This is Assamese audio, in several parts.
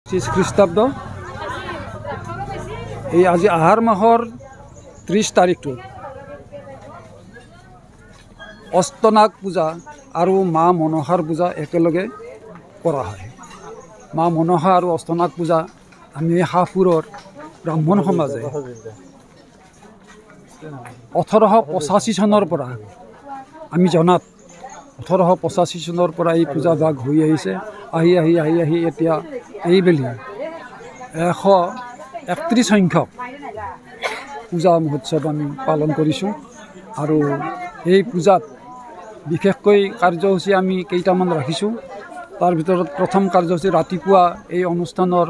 খ্ৰীষ্টাব্দ এই আজি আহাৰ মাহৰ 30 তাৰিখটো অষ্টনাগ পূজা আৰু মা মনসাৰ পূজা একেলগে কৰা হয়। মা মনসা আৰু অষ্টনাগ পূজা আমি হাফুৰৰ ব্ৰাহ্মণ সমাজে 1885 চনৰ পৰা আমি জনাত 1885 চনৰ পৰা এই পূজা ভাগ হৈ আহিছে। আহি এতিয়া এইবেলি 131 সংখ্যক পূজা মহোৎসৱ আমি পালন কৰিছোঁ। আৰু এই পূজাত বিশেষকৈ কাৰ্যসূচী আমি কেইটামান ৰাখিছোঁ। তাৰ ভিতৰত প্ৰথম কাৰ্যসূচী ৰাতিপুৱা এই অনুষ্ঠানৰ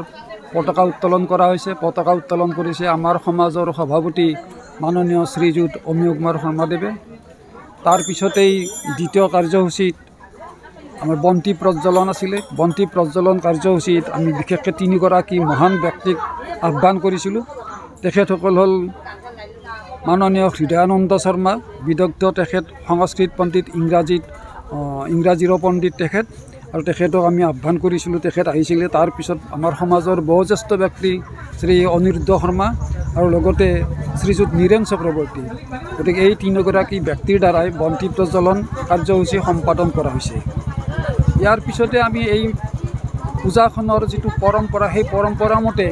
পতাকা উত্তোলন কৰা হৈছে। পতাকা উত্তোলন কৰিছে আমাৰ সমাজৰ সভাপতি মাননীয় শ্ৰীযুত অমিয় কুমাৰ শৰ্মাদেৱে। তাৰপিছতেই দ্বিতীয় কাৰ্যসূচীত আমাৰ বন্তি প্ৰজ্বলন আছিলে। বন্তি প্ৰজ্বলন কাৰ্যসূচীত আমি বিশেষকৈ 3গৰাকী মহান ব্যক্তিক আহ্বান কৰিছিলোঁ। তেখেতসকল হ'ল মাননীয় হৃদয়ানন্দ শৰ্মা, বিদগ্ধ তেখেত, সংস্কৃত পণ্ডিত, ইংৰাজীৰো পণ্ডিত তেখেত, আৰু তেখেতক আমি আহ্বান কৰিছিলোঁ, তেখেত আহিছিলে। তাৰপিছত আমাৰ সমাজৰ বয়োজ্যেষ্ঠ ব্যক্তি শ্ৰী অনিৰুদ্ধ শৰ্মা আৰু লগতে শ্ৰীযুত নীৰেণ চক্ৰৱৰ্তী। গতিকে এই 3গৰাকী ব্যক্তিৰ দ্বাৰাই বন্তি প্ৰজ্বলন কাৰ্যসূচী সম্পাদন কৰা হৈছে। ইয়াৰ পিছতে আমি এই পূজাখনৰ যিটো পৰম্পৰা, সেই পৰম্পৰা মতে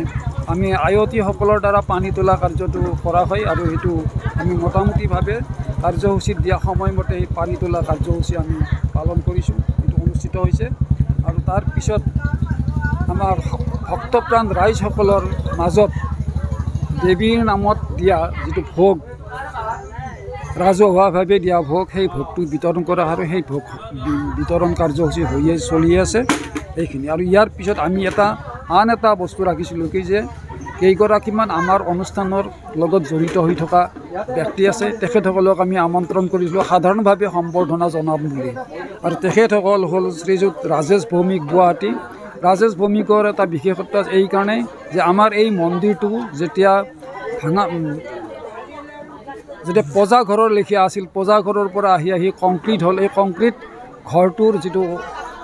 আমি আয়তীসকলৰ দ্বাৰা পানী তোলা কাৰ্যটো কৰা হয়। আৰু সেইটো আমি মোটামুটিভাৱে কাৰ্যসূচীত দিয়া সময়মতে এই পানী তোলা কাৰ্যসূচী আমি পালন কৰিছোঁ, এইটো অনুষ্ঠিত হৈছে। আৰু তাৰপিছত আমাৰ ভক্তপ্ৰাণ ৰাইজসকলৰ মাজত দেৱীৰ নামত দিয়া যিটো ভোগ, ৰাজহুৱাভাৱে দিয়া ভোগ, সেই ভোগটো বিতৰণ কৰা আৰু সেই ভোগ বিতৰণ কাৰ্যসূচী হৈয়ে চলি আছে এইখিনি। আৰু ইয়াৰ পিছত আমি আন এটা বস্তু ৰাখিছিলোঁ কি যে কেইগৰাকীমান আমাৰ অনুষ্ঠানৰ লগত জড়িত হৈ থকা ব্যক্তি আছে, তেখেতসকলক আমি আমন্ত্ৰণ কৰিছিলোঁ সাধাৰণভাৱে সম্বৰ্ধনা জনাম বুলি। আৰু তেখেতসকল হ'ল শ্ৰীযুত ৰাজেশ ভৌমিক গুৱাহাটী। ৰাজেশ ভৌমিকৰ এটা বিশেষত্ব এইকাৰণেই যে আমাৰ এই মন্দিৰটো যেতিয়া পূজাঘৰৰ লেখীয়া আছিল, পূজাঘৰৰ পৰা আহি কংক্ৰিট হ'ল। এই কংক্ৰিট ঘৰটোৰ যিটো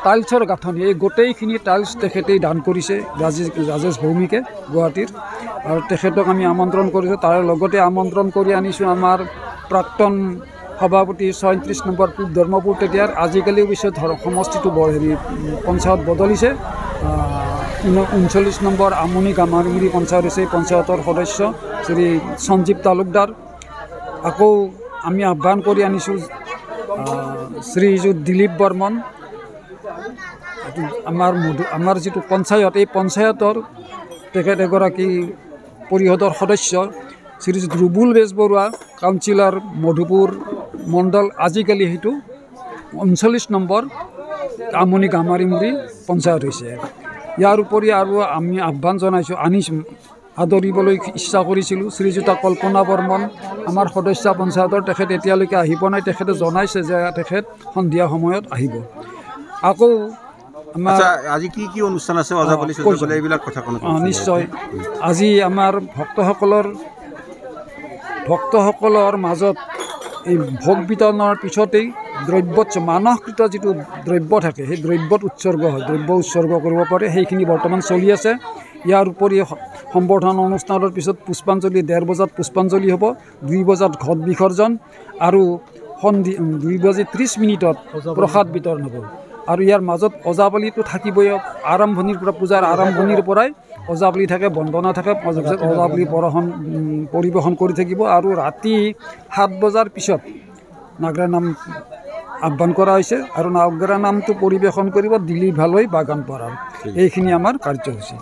টাইলছৰ গাঁথনি, এই গোটেইখিনি টাইলছ তেখেতেই দান কৰিছে ৰাজেশ ভৌমিকে গুৱাহাটীৰ। আৰু তেখেতক আমি আমন্ত্ৰণ কৰিছোঁ। তাৰ লগতে আমন্ত্ৰণ কৰি আনিছোঁ আমাৰ প্ৰাক্তন সভাপতি 36 নম্বৰ পূব ধৰ্মপুৰ তেতিয়াৰ, আজিকালি অৱশ্যে সমষ্টিটো পঞ্চায়ত বদলিছে, 39 নম্বৰ আমনি গামাৰগুৰি পঞ্চায়ত হৈছে। পঞ্চায়তৰ সদস্য শ্ৰী সঞ্জীৱ তালুকদাৰ। আকৌ আমি আহ্বান কৰি আনিছোঁ শ্ৰীযুত দিলীপ বৰ্মন। আমাৰ যিটো পঞ্চায়ত, এই পঞ্চায়তৰ তেখেত এগৰাকী পৰিষদৰ সদস্য শ্ৰীযুত ৰুবুল বেজবৰুৱা, কাউন্সিলৰ মধুপুৰ মণ্ডল, আজিকালি সেইটো 39 নম্বৰ আমনি গামাৰিমুৰি পঞ্চায়ত হৈছে। ইয়াৰ উপৰি আৰু আমি আহ্বান আনিছোঁ আদৰিবলৈ ইচ্ছা কৰিছিলোঁ শ্ৰীযুতা কল্পনা বৰ্মন, আমাৰ সদস্য পঞ্চায়তৰ। তেখেত এতিয়ালৈকে আহি পোৱা নাই। তেখেতে জনাইছে যে তেখেত সন্ধিয়া সময়ত আহিব। আকৌ আমাৰ আজি কি অনুষ্ঠান আছে এইবিলাক কথা নিশ্চয়। আজি আমাৰ ভক্তসকলৰ মাজত এই ভোগ বিতৰণৰ পিছতেই মানসকৃত যিটো দ্ৰব্য থাকে, সেই দ্ৰব্যত উৎসৰ্গ হয়, দ্ৰব্য উৎসৰ্গ কৰিব পাৰে, সেইখিনি বৰ্তমান চলি আছে। ইয়াৰ উপৰি সম্বৰ্ধনা অনুষ্ঠানৰ পিছত পুষ্পাঞ্জলি, 1:30 বজাত পুষ্পাঞ্জলি হ'ব, 2 বজাত ঘট বিসৰ্জন, আৰু 2:30 মিনিটত প্ৰসাদ বিতৰণ হ'ব। আৰু ইয়াৰ মাজত ওজাপালিটো থাকিবই। আৰম্ভণিৰ পৰা, পূজাৰ আৰম্ভণিৰ পৰাই ওজাপালি থাকে, বন্দনা থাকে, ওজাপালি পৰিৱেশন কৰি থাকিব। আৰু ৰাতি 7 বজাৰ পিছত নাগৰা নাম আহ্বান কৰা হৈছে। আৰু নাগৰা নামটো পৰিৱেশন কৰিব দিলীপ হালৈ বাগানপাৰাৰ। এইখিনি আমাৰ কাৰ্যসূচী।